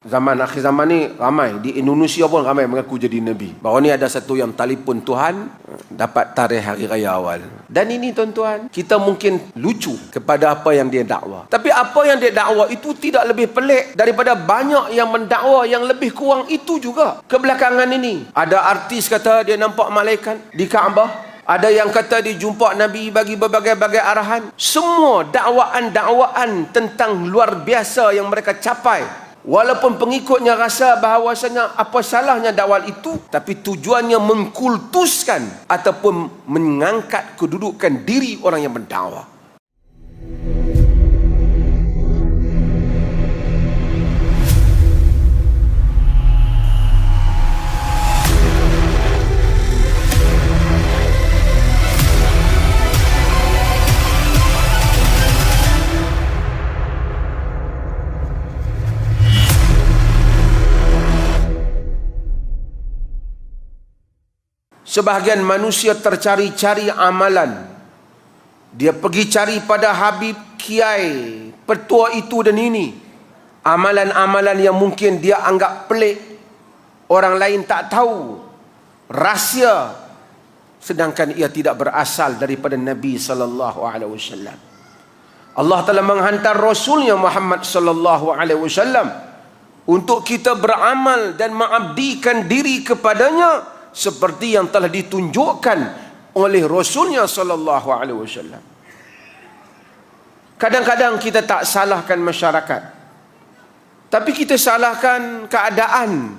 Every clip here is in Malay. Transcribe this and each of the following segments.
Zaman akhir zaman ni ramai di Indonesia pun ramai mengaku jadi Nabi. Baru ni ada satu yang telefon Tuhan dapat tarikh hari raya awal. Dan ini tuan-tuan, kita mungkin lucu kepada apa yang dia dakwa. Tapi apa yang dia dakwa itu tidak lebih pelik daripada banyak yang mendakwa yang lebih kurang itu juga. Kebelakangan ini ada artis kata dia nampak malaikat di Kaabah. Ada yang kata dia jumpa Nabi bagi berbagai-bagai arahan. Semua dakwaan-dakwaan tentang luar biasa yang mereka capai. Walaupun pengikutnya rasa bahawasanya apa salahnya dakwah itu, tapi tujuannya mengkultuskan ataupun mengangkat kedudukan diri orang yang berdakwah. Sebahagian manusia tercari-cari amalan. Dia pergi cari pada Habib, Kiai, petua itu dan ini. Amalan-amalan yang mungkin dia anggap pelik. Orang lain tak tahu. Rahsia. Sedangkan ia tidak berasal daripada Nabi SAW. Allah telah menghantar Rasulnya Muhammad SAW untuk kita beramal dan mengabdikan diri kepadanya seperti yang telah ditunjukkan oleh Rasulnya sallallahu alaihi wasallam. Kadang-kadang kita tak salahkan masyarakat, tapi kita salahkan keadaan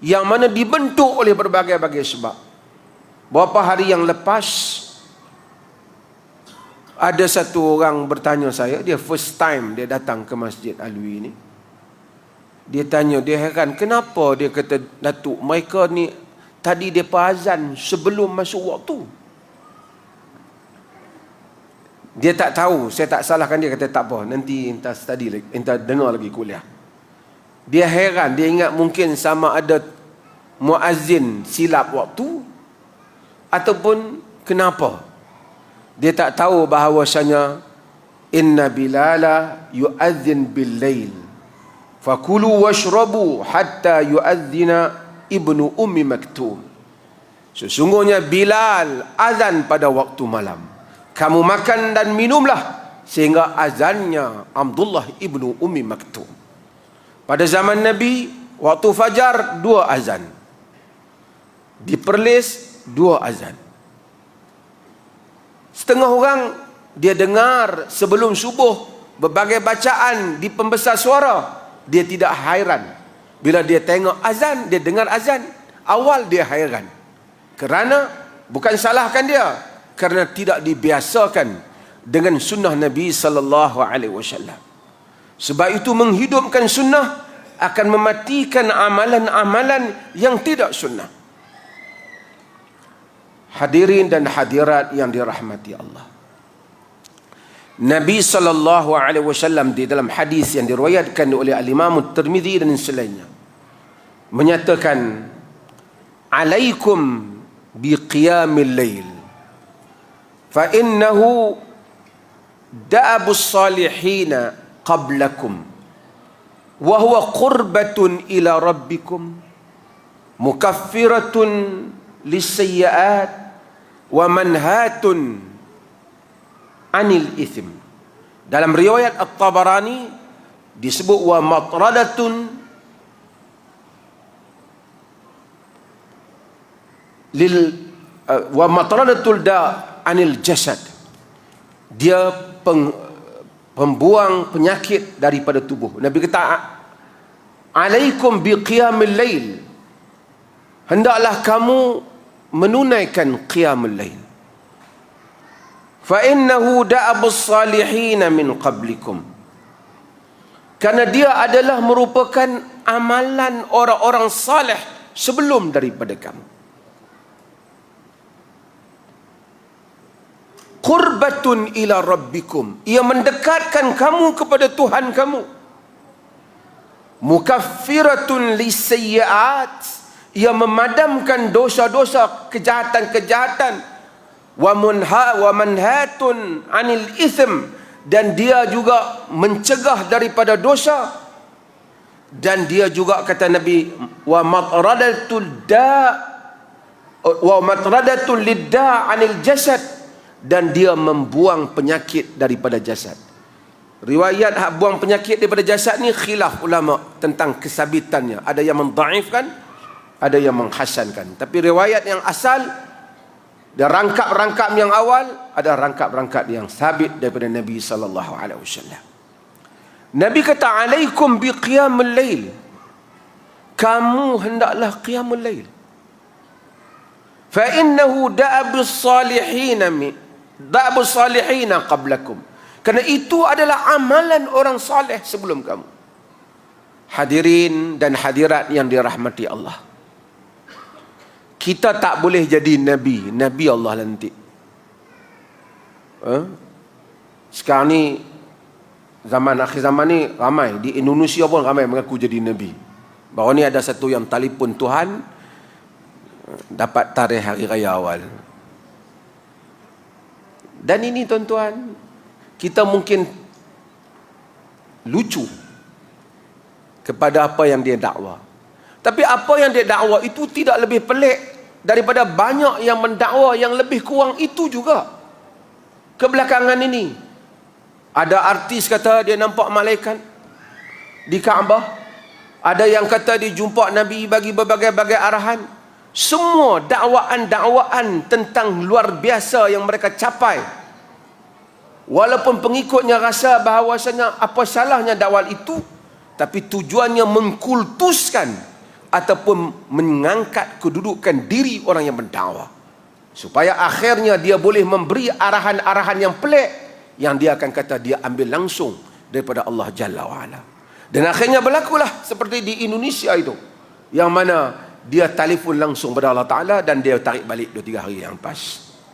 yang mana dibentuk oleh berbagai-bagai sebab. Beberapa hari yang lepas ada satu orang bertanya saya, dia first time dia datang ke Masjid Alwi ni. Dia tanya, dia heran kenapa, dia kata, Datuk, mereka ni tadi mereka azan sebelum masuk waktu. Dia tak tahu, saya tak salahkan dia, kata tak apa, nanti entah study lagi, entah dengar lagi kuliah. Dia heran, dia ingat mungkin sama ada muazzin silap waktu ataupun kenapa. Dia tak tahu bahawasanya inna bilala yu'adzin bil lail fakulu washrabu hatta yu'adzina Ibnu Ummi Maktum. Sesungguhnya Bilal azan pada waktu malam. Kamu makan dan minumlah sehingga azannya Abdullah Ibnu Ummi Maktum. Pada zaman Nabi, waktu fajar 2 azan. Di Perlis 2 azan. Setengah orang dia dengar sebelum subuh berbagai bacaan di pembesar suara, dia tidak hairan. Bila dia tengok azan, dia dengar azan, awal dia hairan. Kerana, bukan salahkan dia, kerana tidak dibiasakan dengan sunnah Nabi SAW. Sebab itu menghidupkan sunnah akan mematikan amalan-amalan yang tidak sunnah. Hadirin dan hadirat yang dirahmati Allah. Nabi SAW di dalam hadis yang diriwayatkan oleh Al-Imam At-Tirmidzi dan selainnya menyatakan, alaikum biqiyamil lail fa innahu da'abus salihina qablakum wa huwa qurbatun ila rabbikum mukaffiratun lisayyi'at wa manhatun anil ithim. Dalam riwayat At-Tabarani disebut wa matradatun wa matradatul da anil jasad. Dia pembuang penyakit daripada tubuh. Nabi kata, alaikum biqiyamil lail, hendaklah kamu menunaikan qiyamul lail. Fa innahu da'abus salihin min qablikum, karena dia adalah merupakan amalan orang-orang saleh sebelum daripada kamu. Qurbatun ila rabbikum, ia mendekatkan kamu kepada Tuhan kamu. Mukaffiratun lisayyi'at, ia memadamkan dosa-dosa, kejahatan-kejahatan. Wa manhatun anil ithm, dan dia juga mencegah daripada dosa. Dan dia juga kata Nabi, wa matradatul lidda 'anil jasad, dan dia membuang penyakit daripada jasad. Riwayat hak buang penyakit daripada jasad ni khilaf ulama tentang kesabitannya. Ada yang mendhaifkan, ada yang menghasankan. Tapi riwayat yang asal, dan rangkap-rangkap yang awal, ada rangkap-rangkap yang sabit daripada Nabi sallallahu alaihi wasallam. Nabi kata, alaikum bi qiyamul lail. Kamu hendaklah qiyamul lail. Fa innahu da'abus salihina qablakum. Kerana itu adalah amalan orang saleh sebelum kamu. Hadirin dan hadirat yang dirahmati Allah. Kita tak boleh jadi Nabi. Nabi Allah nanti. Sekarang ni, akhir zaman ni ramai. Di Indonesia pun ramai mengaku jadi Nabi. Baru ni ada satu yang telefon Tuhan, dapat tarikh hari raya awal. Dan ini tuan-tuan, kita mungkin lucu kepada apa yang dia dakwa. Tapi apa yang dia dakwa itu tidak lebih pelik daripada banyak yang mendakwa yang lebih kurang itu juga. Kebelakangan ini ada artis kata dia nampak malaikat di Kaabah. Ada yang kata dia jumpa Nabi bagi berbagai-bagai arahan. Semua dakwaan-dakwaan tentang luar biasa yang mereka capai. Walaupun pengikutnya rasa bahawasanya apa salahnya dakwah itu, tapi tujuannya mengkultuskan ataupun mengangkat kedudukan diri orang yang berdakwah, supaya akhirnya dia boleh memberi arahan-arahan yang pelik, yang dia akan kata dia ambil langsung daripada Allah Jalla wa'ala. Dan akhirnya berlakulah seperti di Indonesia itu, yang mana dia telefon langsung kepada Allah Ta'ala dan dia tarik balik 2-3 hari yang lepas.